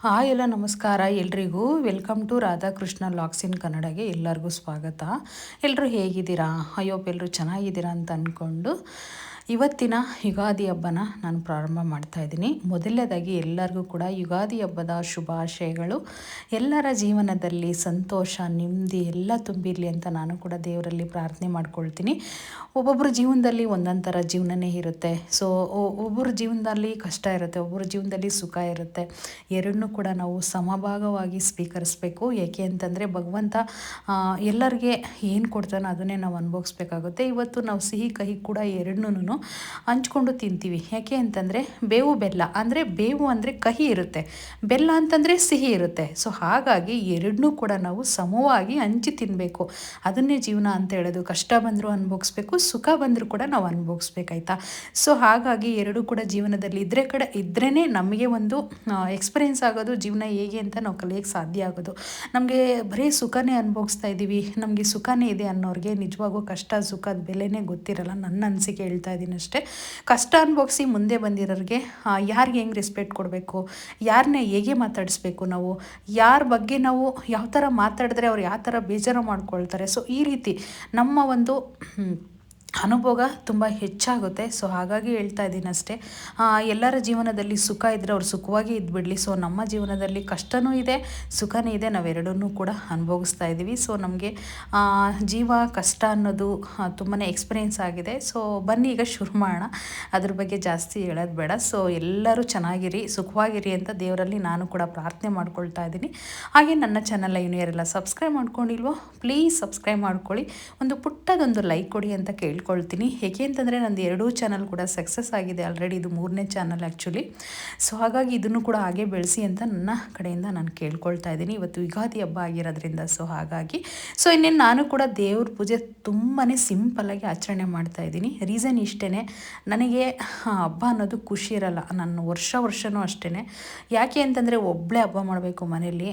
Hi ಎಲ್ಲ ನಮಸ್ಕಾರ ಎಲ್ರಿಗೂ. ವೆಲ್ಕಮ್ ಟು ರಾಧಾಕೃಷ್ಣ ಲಾಗ್ಸ್ ಇನ್ ಕನ್ನಡಗೆ ಎಲ್ಲರಿಗೂ ಸ್ವಾಗತ. ಎಲ್ಲರೂ ಹೇಗಿದ್ದೀರಾ? ಅಯ್ಯೋಪ್ ಎಲ್ಲರೂ ಚೆನ್ನಾಗಿದ್ದೀರಾ ಅಂತ ಅಂದ್ಕೊಂಡು ಇವತ್ತಿನ ಯುಗಾದಿ ಹಬ್ಬನ ನಾನು ಪ್ರಾರಂಭ ಮಾಡ್ತಾಯಿದ್ದೀನಿ. ಮೊದಲನೇದಾಗಿ ಎಲ್ಲರಿಗೂ ಕೂಡ ಯುಗಾದಿ ಹಬ್ಬದ ಶುಭಾಶಯಗಳು. ಎಲ್ಲರ ಜೀವನದಲ್ಲಿ ಸಂತೋಷ ನೆಮ್ಮದಿ ಎಲ್ಲ ತುಂಬಿರಲಿ ಅಂತ ನಾನು ಕೂಡ ದೇವರಲ್ಲಿ ಪ್ರಾರ್ಥನೆ ಮಾಡ್ಕೊಳ್ತೀನಿ. ಒಬ್ಬೊಬ್ಬರ ಜೀವನದಲ್ಲಿ ಒಂದೊಂದು ಥರ ಜೀವನನೇ ಇರುತ್ತೆ. ಸೊ ಒಬ್ಬರ ಜೀವನದಲ್ಲಿ ಕಷ್ಟ ಇರುತ್ತೆ, ಒಬ್ಬರ ಜೀವನದಲ್ಲಿ ಸುಖ ಇರುತ್ತೆ. ಎರಡನ್ನೂ ಕೂಡ ನಾವು ಸಮಭಾಗವಾಗಿ ಸ್ವೀಕರಿಸಬೇಕು. ಏಕೆ ಅಂತಂದರೆ ಭಗವಂತ ಎಲ್ಲರಿಗೆ ಏನು ಕೊಡ್ತಾನೋ ಅದನ್ನೇ ನಾವು ಅನುಭವಿಸ್ಬೇಕಾಗುತ್ತೆ. ಇವತ್ತು ನಾವು ಸಿಹಿ ಕಹಿ ಕೂಡ ಎರಡನ್ನೂ ಹಂಚ್ಕೊಂಡು ತಿಂತೀವಿ. ಯಾಕೆ ಅಂತಂದರೆ ಬೇವು ಬೆಲ್ಲ ಅಂದರೆ ಬೇವು ಅಂದರೆ ಕಹಿ ಇರುತ್ತೆ, ಬೆಲ್ಲ ಅಂತಂದರೆ ಸಿಹಿ ಇರುತ್ತೆ. ಸೊ ಹಾಗಾಗಿ ಎರಡನ್ನೂ ಕೂಡ ನಾವು ಸಮವಾಗಿ ಹಂಚಿ ತಿನ್ನಬೇಕು. ಅದನ್ನೇ ಜೀವನ ಅಂತ ಹೇಳೋದು. ಕಷ್ಟ ಬಂದರೂ ಅನುಭವಿಸ್ಬೇಕು, ಸುಖ ಬಂದರೂ ಕೂಡ ನಾವು ಅನುಭವಿಸ್ಬೇಕಾಯ್ತಾ. ಸೊ ಹಾಗಾಗಿ ಎರಡೂ ಕೂಡ ಜೀವನದಲ್ಲಿ ಇದ್ರೇ ನಮಗೆ ಒಂದು ಎಕ್ಸ್ಪೀರಿಯೆನ್ಸ್ ಆಗೋದು, ಜೀವನ ಹೇಗೆ ಅಂತ ನಾವು ಕಲಿಯೋಕ್ಕೆ ಸಾಧ್ಯ ಆಗೋದು. ನಮಗೆ ಬರೀ ಸುಖನೇ ಅನುಭವಿಸ್ತಾ ಇದ್ದೀವಿ, ನಮಗೆ ಸುಖನೇ ಇದೆ ಅನ್ನೋರಿಗೆ ನಿಜವಾಗೂ ಕಷ್ಟ ಸುಖದ ಬೆಲೆನೇ ಗೊತ್ತಿರಲ್ಲ. ನನ್ನ ಅನಿಸಿಕೆ ಹೇಳ್ತಾ ಇದ್ದೀನಿ ಅಷ್ಟೇ. ಕಷ್ಟ ಅನುಭವಿಸಿ ಮುಂದೆ ಬಂದಿರೋರಿಗೆ ಯಾರಿಗೆ ಹೆಂಗೆ ರೆಸ್ಪೆಕ್ಟ್ ಕೊಡಬೇಕು, ಯಾರನ್ನ ಹೇಗೆ ಮಾತಾಡಿಸ್ಬೇಕು, ನಾವು ಯಾರ ಬಗ್ಗೆ ನಾವು ಯಾವ ಥರ ಮಾತಾಡಿದ್ರೆ ಅವ್ರು ಯಾವ ಥರ ಬೇಜಾರು ಮಾಡ್ಕೊಳ್ತಾರೆ. ಸೊ ಈ ರೀತಿ ನಮ್ಮ ಒಂದು ಅನುಭವ ತುಂಬ ಹೆಚ್ಚಾಗುತ್ತೆ. ಸೊ ಹಾಗಾಗಿ ಹೇಳ್ತಾ ಇದ್ದೀನಿ ಅಷ್ಟೇ. ಎಲ್ಲರ ಜೀವನದಲ್ಲಿ ಸುಖ ಇದ್ದರೆ ಅವ್ರು ಸುಖವಾಗಿ ಇದ್ಬಿಡಲಿ. ಸೊ ನಮ್ಮ ಜೀವನದಲ್ಲಿ ಕಷ್ಟವೂ ಇದೆ, ಸುಖವೂ ಇದೆ, ನಾವೆರಡನ್ನೂ ಕೂಡ ಅನುಭವಿಸ್ತಾ ಇದ್ದೀವಿ. ಸೊ ನಮಗೆ ಜೀವ ಕಷ್ಟ ಅನ್ನೋದು ತುಂಬಾ ಎಕ್ಸ್ಪೀರಿಯೆನ್ಸ್ ಆಗಿದೆ. ಸೊ ಬನ್ನಿ ಈಗ ಶುರು ಮಾಡೋಣ. ಅದ್ರ ಬಗ್ಗೆ ಜಾಸ್ತಿ ಹೇಳೋದು ಬೇಡ. ಸೊ ಎಲ್ಲರೂ ಚೆನ್ನಾಗಿರಿ, ಸುಖವಾಗಿರಿ ಅಂತ ದೇವರಲ್ಲಿ ನಾನು ಕೂಡ ಪ್ರಾರ್ಥನೆ ಮಾಡ್ಕೊಳ್ತಾ ಇದ್ದೀನಿ. ಹಾಗೆ ನನ್ನ ಚಾನಲ್ ಇನ್ನೂ ಯಾರೆಲ್ಲ ಸಬ್ಸ್ಕ್ರೈಬ್ ಮಾಡ್ಕೊಂಡಿಲ್ವೋ ಪ್ಲೀಸ್ ಸಬ್ಸ್ಕ್ರೈಬ್ ಮಾಡ್ಕೊಳ್ಳಿ, ಒಂದು ಪುಟ್ಟದೊಂದು ಲೈಕ್ ಕೊಡಿ ಅಂತ ಕೇಳ್ಕೊಳ್ತೀನಿ. ಏಕೆ ಅಂತಂದರೆ ನಂದು ಎರಡೂ ಚಾನಲ್ ಕೂಡ ಸಕ್ಸಸ್ ಆಗಿದೆ ಆಲ್ರೆಡಿ. ಇದು 3ನೇ ಚಾನಲ್ ಆ್ಯಕ್ಚುಲಿ. ಸೊ ಹಾಗಾಗಿ ಇದನ್ನು ಕೂಡ ಹಾಗೆ ಬೆಳೆಸಿ ಅಂತ ನನ್ನ ಕಡೆಯಿಂದ ನಾನು ಕೇಳ್ಕೊಳ್ತಾ ಇದ್ದೀನಿ. ಇವತ್ತು ಯುಗಾದಿ ಹಬ್ಬ ಆಗಿರೋದ್ರಿಂದ ಸೊ ಹಾಗಾಗಿ ಇನ್ನೇನು ನಾನು ಕೂಡ ದೇವ್ರ ಪೂಜೆ ತುಂಬಾ ಸಿಂಪಲ್ಲಾಗಿ ಆಚರಣೆ ಮಾಡ್ತಾ ಇದ್ದೀನಿ. ರೀಸನ್ ಇಷ್ಟೇ, ನನಗೆ ಹಬ್ಬ ಅನ್ನೋದು ಖುಷಿ ಇರಲ್ಲ. ನಾನು ವರ್ಷವೂ ಅಷ್ಟೇ. ಯಾಕೆ ಅಂತಂದರೆ ಒಬ್ಬಳೇ ಹಬ್ಬ ಮಾಡಬೇಕು ಮನೇಲಿ.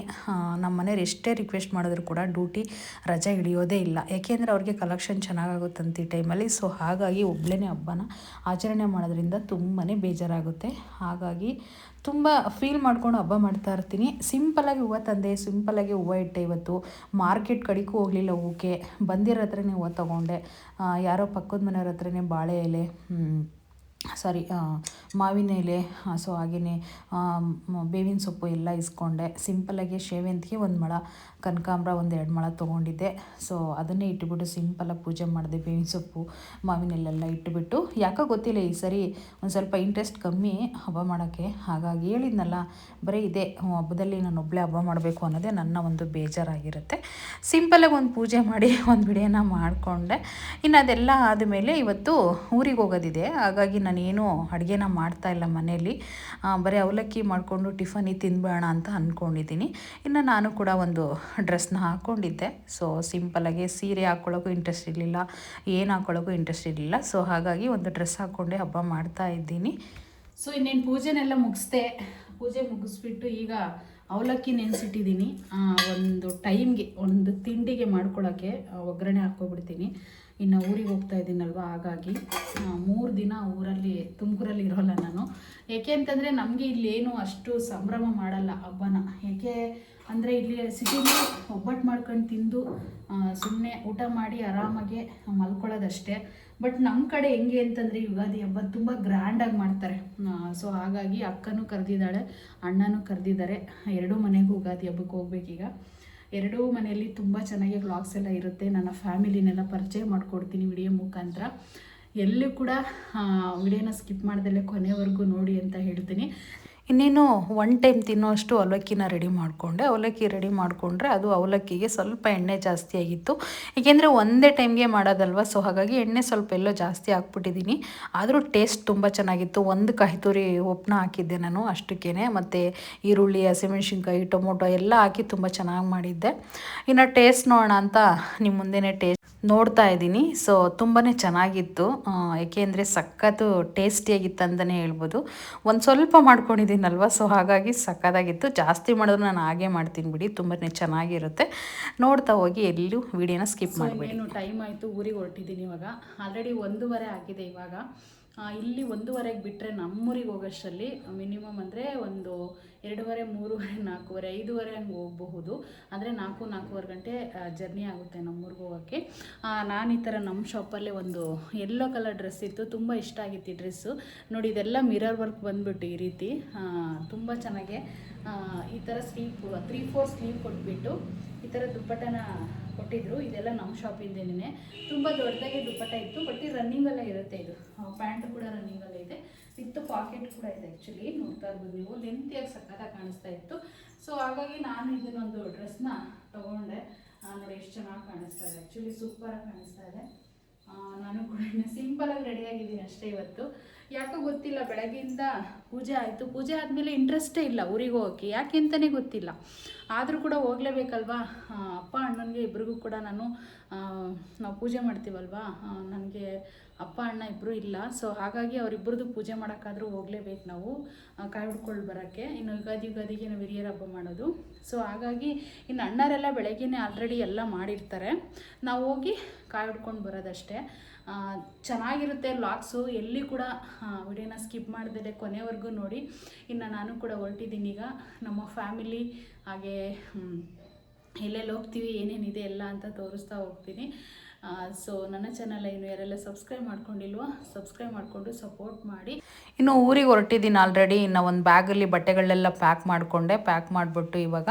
ನಮ್ಮ ಮನೆಯವ್ರು ಎಷ್ಟೇ ರಿಕ್ವೆಸ್ಟ್ ಮಾಡಿದ್ರು ಕೂಡ ಡ್ಯೂಟಿ ರಜೆ ಹಿಡಿಯೋದೇ ಇಲ್ಲ. ಯಾಕೆಂದರೆ ಅವ್ರಿಗೆ ಕಲೆಕ್ಷನ್ ಚೆನ್ನಾಗಾಗುತ್ತಂತ ಈ ಟೈಮಲ್ಲಿ. ಸೊ ಹಾಗಾಗಿ ಒಬ್ಬಳೇ ಹಬ್ಬನ ಆಚರಣೆ ಮಾಡೋದ್ರಿಂದ ತುಂಬಾ ಬೇಜಾರಾಗುತ್ತೆ. ಹಾಗಾಗಿ ತುಂಬ ಫೀಲ್ ಮಾಡ್ಕೊಂಡು ಹಬ್ಬ ಮಾಡ್ತಾ ಇರ್ತೀನಿ. ಸಿಂಪಲ್ಲಾಗಿ ಹೂವು ತಂದೆ, ಸಿಂಪಲ್ಲಾಗಿ ಹೂವು ಇಟ್ಟೆ. ಇವತ್ತು ಮಾರ್ಕೆಟ್ ಕಡೆಗೂ ಹೋಗಲಿಲ್ಲ, ಹೂಕ್ಕೆ ಬಂದಿರೋ ಹತ್ರನೇ ಹೂವು ತೊಗೊಂಡೆ. ಯಾರೋ ಪಕ್ಕದ ಮನೆಯವ್ರ ಹತ್ರನೇ ಬಾಳೆ ಎಲೆ ಮಾವಿನ ಎಲೆ, ಸೊ ಹಾಗೆಯೇ ಬೇವಿನ ಸೊಪ್ಪು ಎಲ್ಲ ಇಸ್ಕೊಂಡೆ. ಸಿಂಪಲ್ಲಾಗಿ ಸೇವಂತಿಗೆ 1 ಮೊಳ, ಕನಕಾಂಬರ 1-2 ಮೊಳ ತೊಗೊಂಡಿದ್ದೆ. ಸೊ ಅದನ್ನೇ ಇಟ್ಟುಬಿಟ್ಟು ಸಿಂಪಲ್ಲಾಗಿ ಪೂಜೆ ಮಾಡಿದೆ. ಬೇವಿನ ಸೊಪ್ಪು ಮಾವಿನ ಎಲೆಲ್ಲ ಇಟ್ಟುಬಿಟ್ಟು, ಯಾಕೋ ಗೊತ್ತಿಲ್ಲ ಈ ಸರಿ ಒಂದು ಸ್ವಲ್ಪ ಇಂಟ್ರೆಸ್ಟ್ ಕಮ್ಮಿ ಹಬ್ಬ ಮಾಡೋಕ್ಕೆ. ಹಾಗಾಗಿ ಹೇಳಿದ್ನಲ್ಲ, ಬರೀ ಇದೆ ಹಬ್ಬದಲ್ಲಿ ನಾನು ಒಬ್ಬಳೇ ಹಬ್ಬ ಮಾಡಬೇಕು ಅನ್ನೋದೇ ನನ್ನ ಒಂದು ಬೇಜಾರಾಗಿರುತ್ತೆ. ಸಿಂಪಲ್ಲಾಗಿ ಒಂದು ಪೂಜೆ ಮಾಡಿ ಒಂದು ವಿಡಿಯೋನ ಮಾಡಿಕೊಂಡೆ. ಇನ್ನು ಅದೆಲ್ಲ ಆದಮೇಲೆ ಇವತ್ತು ಊರಿಗೆ ಹೋಗೋದಿದೆ. ಹಾಗಾಗಿ ನಾನೇನು ಅಡುಗೆನ ಮಾಡ್ತಾಯಿಲ್ಲ ಮನೇಲಿ, ಬರೀ ಅವಲಕ್ಕಿ ಮಾಡಿಕೊಂಡು ಟಿಫನಿ ತಿಂದ್ಬೇಡ ಅಂತ ಅಂದ್ಕೊಂಡಿದ್ದೀನಿ. ಇನ್ನು ನಾನು ಕೂಡ ಒಂದು ಡ್ರೆಸ್ನ ಹಾಕ್ಕೊಂಡಿದ್ದೆ. ಸೊ ಸಿಂಪಲ್ಲಾಗಿ ಸೀರೆ ಹಾಕ್ಕೊಳ್ಳೋಕ್ಕೂ ಇಂಟ್ರೆಸ್ಟ್ ಇರಲಿಲ್ಲ, ಏನು ಹಾಕ್ಕೊಳ್ಳೋಕ್ಕೂ ಇಂಟ್ರೆಸ್ಟ್ ಇರಲಿಲ್ಲ. ಸೊ ಹಾಗಾಗಿ ಒಂದು ಡ್ರೆಸ್ ಹಾಕ್ಕೊಂಡೆ ಹಬ್ಬ ಮಾಡ್ತಾ ಇದ್ದೀನಿ. ಸೊ ಇನ್ನೇನು ಪೂಜೆನೆಲ್ಲ ಮುಗಿಸ್ದೆ. ಪೂಜೆ ಮುಗಿಸ್ಬಿಟ್ಟು ಈಗ ಅವಲಕ್ಕಿ ನೆನೆಸಿಟ್ಟಿದ್ದೀನಿ. ಒಂದು ಟೈಮ್ಗೆ ಒಂದು ತಿಂಡಿಗೆ ಮಾಡ್ಕೊಳ್ಳೋಕ್ಕೆ ಒಗ್ಗರಣೆ ಹಾಕ್ಕೊಬಿಡ್ತೀನಿ. ಇನ್ನು ಊರಿಗೆ ಹೋಗ್ತಾ ಇದ್ದೀನಲ್ವ, ಹಾಗಾಗಿ 3 ದಿನ ಊರಲ್ಲಿ ತುಮಕೂರಲ್ಲಿ ಇರೋಲ್ಲ ನಾನು. ಏಕೆ ಅಂತಂದರೆ ನಮಗೆ ಇಲ್ಲೇನು ಅಷ್ಟು ಸಂಭ್ರಮ ಮಾಡಲ್ಲ ಹಬ್ಬನ. ಏಕೆ ಅಂದರೆ ಇಲ್ಲಿ ಸಿಟಿಲಿ ಒಬ್ಬಟ್ಟು ಮಾಡ್ಕೊಂಡು ತಿಂದು ಸುಮ್ಮನೆ ಊಟ ಮಾಡಿ ಆರಾಮಾಗೆ ಮಲ್ಕೊಳ್ಳೋದಷ್ಟೇ. ಬಟ್ ನಮ್ಮ ಕಡೆ ಹೆಂಗೆ ಅಂತಂದರೆ ಯುಗಾದಿ ಹಬ್ಬ ತುಂಬ ಗ್ರ್ಯಾಂಡಾಗಿ ಮಾಡ್ತಾರೆ. ಸೊ ಹಾಗಾಗಿ ಅಕ್ಕನೂ ಕರೆದಿದ್ದಾಳೆ, ಅಣ್ಣನೂ ಕರೆದಿದ್ದಾರೆ. ಎರಡೂ ಮನೆಗೂ ಯುಗಾದಿ ಹಬ್ಬಕ್ಕೆ ಹೋಗ್ಬೇಕೀಗ. ಎರಡೂ ಮನೆಯಲ್ಲಿ ತುಂಬ ಚೆನ್ನಾಗಿ ವ್ಲಾಗ್ಸ್ ಎಲ್ಲ ಇರುತ್ತೆ. ನನ್ನ ಫ್ಯಾಮಿಲಿನೆಲ್ಲ ಪರಿಚಯ ಮಾಡಿಕೊಡ್ತೀನಿ ವಿಡಿಯೋ ಮುಖಾಂತರ. ಎಲ್ಲೂ ಕೂಡ ವಿಡಿಯೋನ ಸ್ಕಿಪ್ ಮಾಡ್ದಲ್ಲೇ ಕೊನೆವರೆಗೂ ನೋಡಿ ಅಂತ ಹೇಳ್ತೀನಿ. ಇನ್ನೇನು 1 ಟೈಮ್ ತಿನ್ನೋಷ್ಟು ಅವಲಕ್ಕಿನ ರೆಡಿ ಮಾಡಿಕೊಂಡೆ. ಅವಲಕ್ಕಿ ರೆಡಿ ಮಾಡಿಕೊಂಡ್ರೆ ಅದು ಅವಲಕ್ಕಿಗೆ ಸ್ವಲ್ಪ ಎಣ್ಣೆ ಜಾಸ್ತಿ ಆಗಿತ್ತು. ಏಕೆಂದರೆ ಒಂದೇ ಟೈಮ್ಗೆ ಮಾಡೋದಲ್ವ. ಸೊ ಹಾಗಾಗಿ ಎಣ್ಣೆ ಸ್ವಲ್ಪ ಎಲ್ಲೋ ಜಾಸ್ತಿ ಹಾಕ್ಬಿಟ್ಟಿದ್ದೀನಿ. ಆದರೂ ಟೇಸ್ಟ್ ತುಂಬ ಚೆನ್ನಾಗಿತ್ತು. 1 ಕಾಯಿ ತುರಿ ಉಪ್ಪನ್ನ ಹಾಕಿದ್ದೆ ನಾನು ಅಷ್ಟಕ್ಕೇ. ಮತ್ತು ಈರುಳ್ಳಿ, ಹಸಿಮೆಣ್ಸಿನ್ಕಾಯಿ, ಟೊಮೊಟೊ ಎಲ್ಲ ಹಾಕಿ ತುಂಬ ಚೆನ್ನಾಗಿ ಮಾಡಿದ್ದೆ. ಇನ್ನು ಟೇಸ್ಟ್ ನೋಡೋಣ ಅಂತ ನಿಮ್ಮ ಮುಂದೆನೇ ಟೇಸ್ಟ್ ನೋಡ್ತಾ ಇದ್ದೀನಿ. ಸೊ ತುಂಬಾ ಚೆನ್ನಾಗಿತ್ತು. ಏಕೆಂದರೆ ಸಖತ್ತು ಟೇಸ್ಟಿಯಾಗಿತ್ತು ಅಂತಲೇ ಹೇಳ್ಬೋದು. ಒಂದು ಸ್ವಲ್ಪ ಮಾಡ್ಕೊಂಡಿದ್ದೀನಲ್ವ, ಸೊ ಹಾಗಾಗಿ ಸಖತ್ತಾಗಿತ್ತು. ಜಾಸ್ತಿ ಮಾಡಿದ್ರು ನಾನು ಹಾಗೆ ಮಾಡ್ತೀನಿ ಬಿಡಿ, ತುಂಬಾ ಚೆನ್ನಾಗಿರುತ್ತೆ. ನೋಡ್ತಾ ಹೋಗಿ ಎಲ್ಲೂ ವಿಡಿಯೋನ ಸ್ಕಿಪ್ ಮಾಡಬೇಡಿ. ಟೈಮ್ ಆಯಿತು, ಊರಿಗೆ ಹೊರಟಿದ್ದೀನಿ ಇವಾಗ. ಆಲ್ರೆಡಿ 1:15 ಆಗಿದೆ ಇವಾಗ. ಇಲ್ಲಿ 1:15ಗೆ ಬಿಟ್ಟರೆ ನಮ್ಮೂರಿಗೆ ಹೋಗೋಷ್ಟರಲ್ಲಿ ಮಿನಿಮಮ್ ಅಂದರೆ ಒಂದು 2:30, 3:30, 4:30, 5:30 ಹಂಗೆ ಹೋಗಬಹುದು. ಅಂದರೆ 4-4:15 ಗಂಟೆ ಜರ್ನಿ ಆಗುತ್ತೆ ನಮ್ಮೂರಿಗೆ ಹೋಗೋಕ್ಕೆ. ನಾನು ಈ ಥರ ನಮ್ಮ ಶಾಪಲ್ಲೇ ಒಂದು ಯೆಲ್ಲೋ ಕಲರ್ ಡ್ರೆಸ್ ಇತ್ತು, ತುಂಬ ಇಷ್ಟ ಆಗಿತ್ತು ಈ ಡ್ರೆಸ್ಸು ನೋಡಿ. ಇದೆಲ್ಲ ಮಿರರ್ ವರ್ಕ್ ಬಂದುಬಿಟ್ಟು ಈ ರೀತಿ ತುಂಬ ಚೆನ್ನಾಗೆ ಈ ಥರ ಸ್ಲೀವ್ 3/4 ಸ್ಲೀವ್ ಕೊಟ್ಬಿಟ್ಟು ಈ ಥರ ದುಪ್ಪಟ್ಟನ ಕೊಟ್ಟಿದ್ರು. ಇದೆಲ್ಲ ನಮ್ಮ ಶಾಪಿಂದೇನೆ. ತುಂಬ ದೊಡ್ಡದಾಗಿ ದುಪ್ಪಟ್ಟ ಇತ್ತು, ಬಟ್ ಈ ರನ್ನಿಂಗಲ್ಲೇ ಇರುತ್ತೆ. ಇದು ಪ್ಯಾಂಟ್ ಕೂಡ ರನ್ನಿಂಗಲ್ಲೇ ಇದೆ, ವಿತ್ ಪಾಕೆಟ್ ಕೂಡ ಇದೆ. ಆ್ಯಕ್ಚುಲಿ ನೋಡ್ತಾ ಇರ್ಬೋದು ನೀವು, ಲೆಂತಿಯಾಗಿ ಸಕ್ಕತ್ತಾಗಿ ಕಾಣಿಸ್ತಾ ಇತ್ತು. ಸೊ ಹಾಗಾಗಿ ನಾನು ಇದನ್ನೊಂದು ಡ್ರೆಸ್ನ ತೊಗೊಂಡೆ. ನೋಡಿ ಎಷ್ಟು ಚೆನ್ನಾಗಿ ಕಾಣಿಸ್ತಾ ಇದೆ, ಆ್ಯಕ್ಚುಲಿ ಸೂಪರಾಗಿ ಕಾಣಿಸ್ತಾ ಇದೆ. ನಾನು ಕೂಡ ಇನ್ನು ಸಿಂಪಲಾಗಿ ರೆಡಿಯಾಗಿದ್ದೀನಿ ಅಷ್ಟೇ. ಇವತ್ತು ಯಾಕೋ ಗೊತ್ತಿಲ್ಲ, ಬೆಳಗ್ಗೆಯಿಂದ ಪೂಜೆ ಆಯಿತು. ಪೂಜೆ ಆದಮೇಲೆ ಇಂಟ್ರೆಸ್ಟೇ ಇಲ್ಲ ಊರಿಗೆ ಹೋಗೋಕ್ಕೆ, ಯಾಕೆ ಅಂತಲೇ ಗೊತ್ತಿಲ್ಲ. ಆದರೂ ಕೂಡ ಹೋಗಲೇಬೇಕಲ್ವಾ. ಅಪ್ಪ ಅಣ್ಣನಿಗೆ ಇಬ್ರಿಗೂ ಕೂಡ ನಾವು ಪೂಜೆ ಮಾಡ್ತೀವಲ್ವಾ, ನನಗೆ ಅಪ್ಪ ಅಣ್ಣ ಇಬ್ಬರು ಇಲ್ಲ. ಸೊ ಹಾಗಾಗಿ ಅವರಿಬ್ಬರದು ಪೂಜೆ ಮಾಡೋಕ್ಕಾದರೂ ಹೋಗಲೇಬೇಕು ನಾವು, ಕಾಯಿ ಹುಡ್ಕೊಂಡು ಬರೋಕ್ಕೆ. ಇನ್ನು ಯುಗಾದಿಗೆ ನಾವು ಹಿರಿಯರ ಹಬ್ಬ ಮಾಡೋದು. ಸೊ ಹಾಗಾಗಿ ಇನ್ನು ಅಣ್ಣರೆಲ್ಲ ಬೆಳಗ್ಗೆನೇ ಆಲ್ರೆಡಿ ಎಲ್ಲ ಮಾಡಿರ್ತಾರೆ, ನಾವು ಹೋಗಿ ಕಾಯಿ ಹುಡ್ಕೊಂಡು ಬರೋದಷ್ಟೇ. ಚೆನ್ನಾಗಿರುತ್ತೆ ವ್ಲಾಗ್ಸು, ಎಲ್ಲಿ ಕೂಡ ವಿಡಿಯೋನ ಸ್ಕಿಪ್ ಮಾಡ್ದೇ ಕೊನೆವರೆಗೂ ನೋಡಿ. ಇನ್ನು ನಾನು ಕೂಡ ಹೊರಟಿದ್ದೀನಿ ಈಗ ನಮ್ಮ ಫ್ಯಾಮಿಲಿ, ಹಾಗೆ ಎಲ್ಲೆಲ್ಲಿ ಹೋಗ್ತೀವಿ, ಏನೇನಿದೆ ಎಲ್ಲ ಅಂತ ತೋರಿಸ್ತಾ ಹೋಗ್ತೀನಿ. ಸೊ ನನ್ನ ಚಾನಲ್ ಇನ್ನು ಯಾರೆಲ್ಲ ಸಬ್ಸ್ಕ್ರೈಬ್ ಮಾಡ್ಕೊಂಡಿಲ್ವೋ ಸಬ್ಸ್ಕ್ರೈಬ್ ಮಾಡಿಕೊಂಡು ಸಪೋರ್ಟ್ ಮಾಡಿ. ಇನ್ನು ಊರಿಗೆ ಹೊರಟಿದ್ದೀನಿ ಆಲ್ರೆಡಿ. ಇನ್ನು ಒಂದು ಬ್ಯಾಗಲ್ಲಿ ಬಟ್ಟೆಗಳೆಲ್ಲ ಪ್ಯಾಕ್ ಮಾಡಿಬಿಟ್ಟು ಇವಾಗ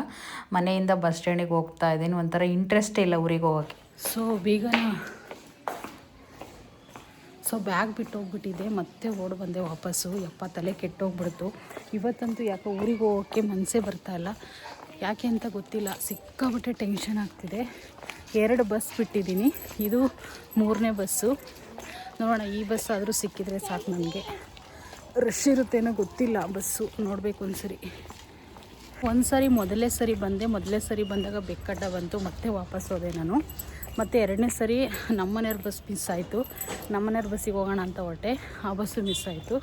ಮನೆಯಿಂದ ಬಸ್ ಸ್ಟ್ಯಾಂಡಿಗೆ ಹೋಗ್ತಾ ಇದ್ದೀನಿ. ಒಂಥರ ಇಂಟ್ರೆಸ್ಟೇ ಇಲ್ಲ ಊರಿಗೆ ಹೋಗೋಕ್ಕೆ. ಸೊ ಬ್ಯಾಗ್ ಬಿಟ್ಟು ಹೋಗ್ಬಿಟ್ಟಿದ್ದೆ, ಮತ್ತೆ ಓಡಿ ಬಂದೆ ವಾಪಸ್ಸು. ತಲೆ ಕೆಟ್ಟೋಗ್ಬಿಡ್ತು ಇವತ್ತಂತೂ. ಯಾಕೋ ಊರಿಗೆ ಹೋಗೋಕ್ಕೆ ಮನಸ್ಸೇ ಬರ್ತಾಯಿಲ್ಲ, ಯಾಕೆ ಅಂತ ಗೊತ್ತಿಲ್ಲ. ಸಿಕ್ಕಾಬಿಟ್ಟೆ ಟೆನ್ಷನ್ ಆಗ್ತಿದೆ. 2 ಬಸ್ ಬಿಟ್ಟಿದ್ದೀನಿ, ಇದು 3ನೇ ಬಸ್ಸು. ನೋಡೋಣ, ಈ ಬಸ್ ಆದರೂ ಸಿಕ್ಕಿದರೆ ಸಾಕು ನನಗೆ. ರಶ್ ಇರುತ್ತೇನೋ ಗೊತ್ತಿಲ್ಲ ಬಸ್ಸು, ನೋಡಬೇಕು ಒಂದು ಸರಿ ಮೊದಲೇ ಸರಿ ಬಂದಾಗ ಬೆಕ್ಕಡ್ಡ ಬಂತು, ಮತ್ತೆ ವಾಪಸ್ ಹೋದೆ ನಾನು. ಮತ್ತು 2ನೇ ಸರಿ ನಮ್ಮನೆಯವ್ರ ಬಸ್ ಮಿಸ್ ಆಯಿತು. ನಮ್ಮನೆಯವ್ರ ಬಸ್ಸಿಗೆ ಹೋಗೋಣ ಅಂತ ಹೊರಟೆ, ಆ ಬಸ್ಸು ಮಿಸ್ ಆಯಿತು.